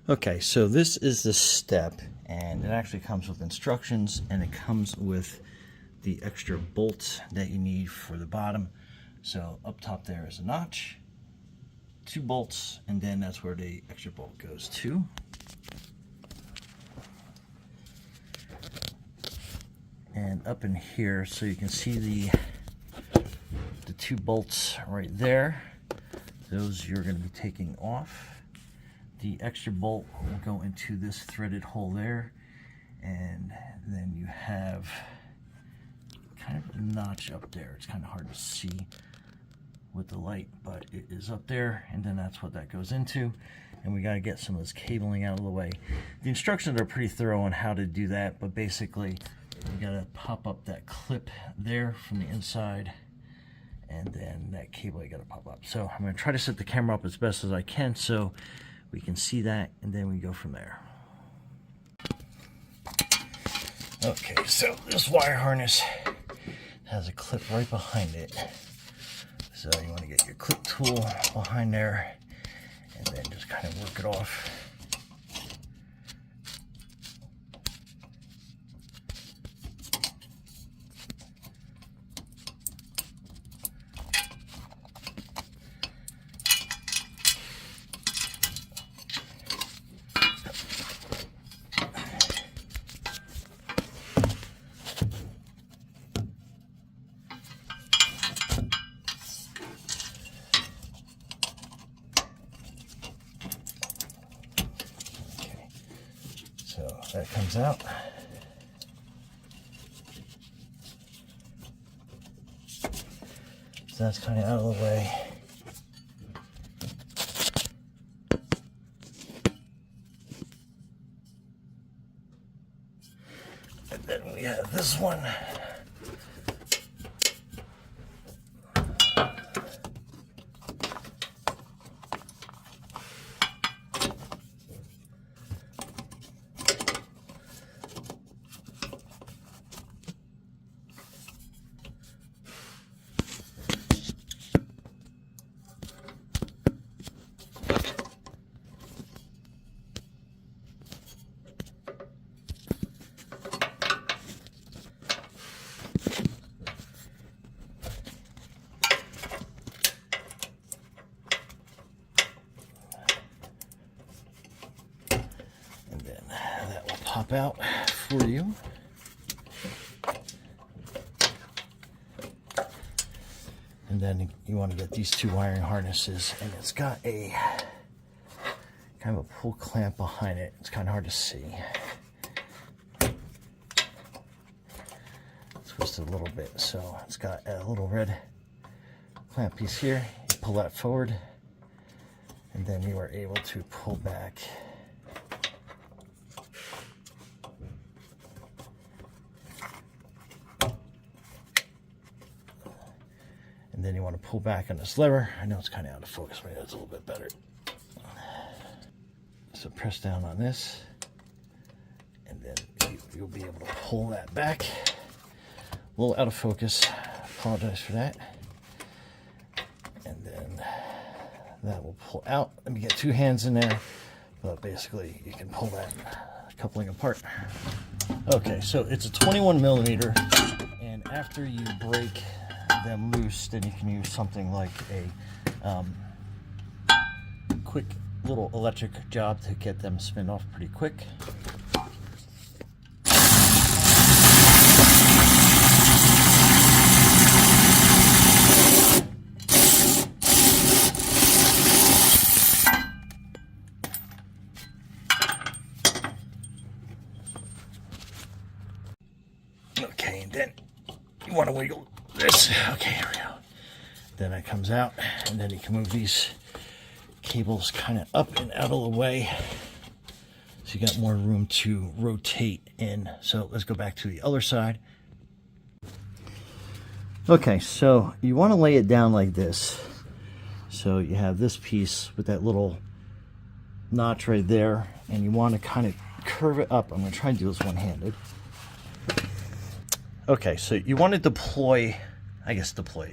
Okay, so this is the step, and it actually comes with instructions, and it comes with the extra bolts that you need for the bottom. So up top there is a notch, 2 bolts, and then that's where the extra bolt goes to. And up in here, so you can see the 2 bolts right there. Those you're going to be taking off. The extra bolt will go into this threaded hole there, and then you have kind of a notch up there. It's kind of hard to see with the light, but it is up there, and then that's what that goes into. And we got to get some of this cabling out of the way. The instructions are pretty thorough on how to do that, but basically you got to pop up that clip there from the inside, and then that cable you got to pop up. So I'm going to try to set the camera up as best as I can so we can see that, and then we go from there. Okay, so this wire harness has a clip right behind it. So you want to get your clip tool behind there and then just kind of work it off. So that comes out. So that's kind of out of the way. And then we have this one. Pop out for you. And then you want to get these 2 wiring harnesses, and it's got a kind of a pull clamp behind it. It's kind of hard to see. Twist it a little bit. So it's got a little red clamp piece here. You pull that forward, and then you are able to pull back. And then you want to pull back on this lever. I know it's kind of out of focus, maybe that's a little bit better. So press down on this, and then you'll be able to pull that back. A little out of focus, apologize for that. And then that will pull out. Let me get 2 hands in there, but basically you can pull that coupling apart. Okay, so it's a 21 millimeter, and after you break them loose, then you can use something like a quick little electric job to get them spin off pretty quick. Okay, and then you want to wiggle this. Okay, here we go. Then it comes out, and then you can move these cables kind of up and out of the way, so you got more room to rotate in. So let's go back to the other side. Okay, so you want to lay it down like this. So you have this piece with that little notch right there, and you want to kind of curve it up. I'm going to try and do this one-handed. Okay, so you want to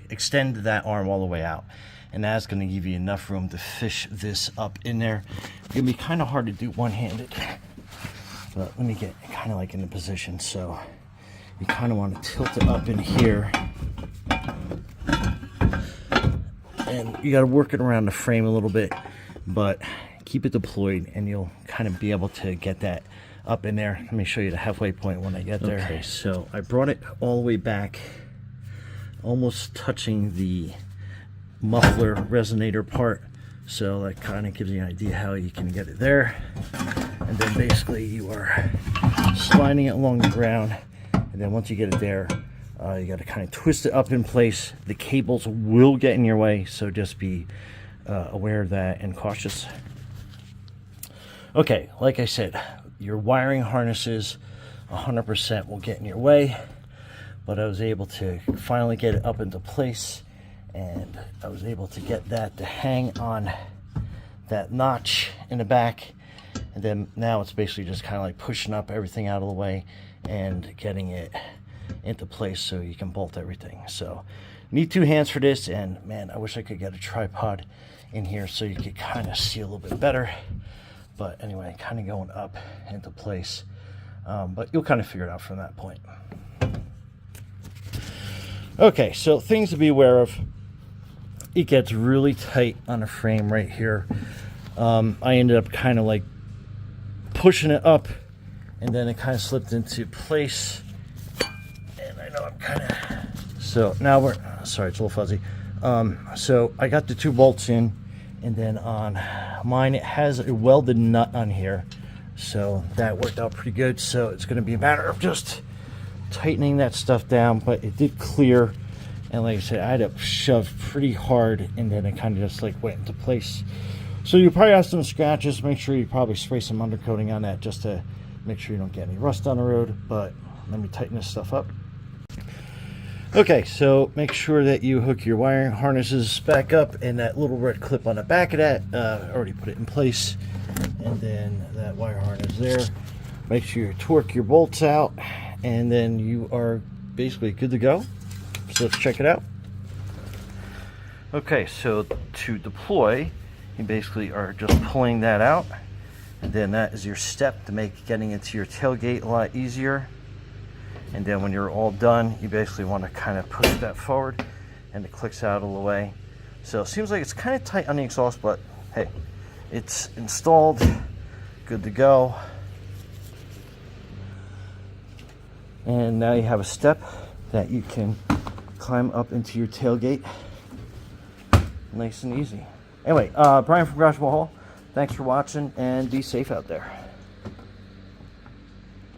extend that arm all the way out. and that's going to give you enough room to fish this up in there. It's going to be kind of hard to do one-handed, but let me get kind of like in the position. So you kind of want to tilt it up in here, and you got to work it around the frame a little bit, but keep it deployed and you'll kind of be able to get that up in there. Let me show you the halfway point when I get there. Okay, so I brought it all the way back, almost touching the muffler resonator part, so that kind of gives you an idea how you can get it there. And then basically you are sliding it along the ground, and then once you get it there, you got to kind of twist it up in place. The cables will get in your way, so just be aware of that and cautious. Okay, like I said, your wiring harnesses 100% will get in your way, but I was able to finally get it up into place, and I was able to get that to hang on that notch in the back. And then now it's basically just kind of like pushing up everything out of the way and getting it into place so you can bolt everything. So need 2 hands for this, and man, I wish I could get a tripod in here so you could kind of see a little bit better. But anyway, kind of going up into place, but you'll kind of figure it out from that point. Okay, so things to be aware of. It gets really tight on the frame right here. I ended up kind of like pushing it up, and then it kind of slipped into place. And I know I'm kind of, so now we're, sorry, it's a little fuzzy. So I got the 2 bolts in, and then on mine it has a welded nut on here, so that worked out pretty good. So it's going to be a matter of just tightening that stuff down, but it did clear. And like I said, I had to shove pretty hard, and then it kind of just like went into place. So you probably have some scratches. Make sure you probably spray some undercoating on that just to make sure you don't get any rust on the road. But let me tighten this stuff up. Okay, so make sure that you hook your wiring harnesses back up, and that little red clip on the back of that, already put it in place. And then that wire harness there. Make sure you torque your bolts out, and then you are basically good to go. So let's check it out. Okay, so to deploy, you basically are just pulling that out, and then that is your step to make getting into your tailgate a lot easier. And then when you're all done, you basically want to kind of push that forward, and it clicks out of the way. So it seems like it's kind of tight on the exhaust, but hey, it's installed, good to go. And now you have a step that you can climb up into your tailgate nice and easy. Anyway, Brian from Garage Ball Hall, thanks for watching, and be safe out there.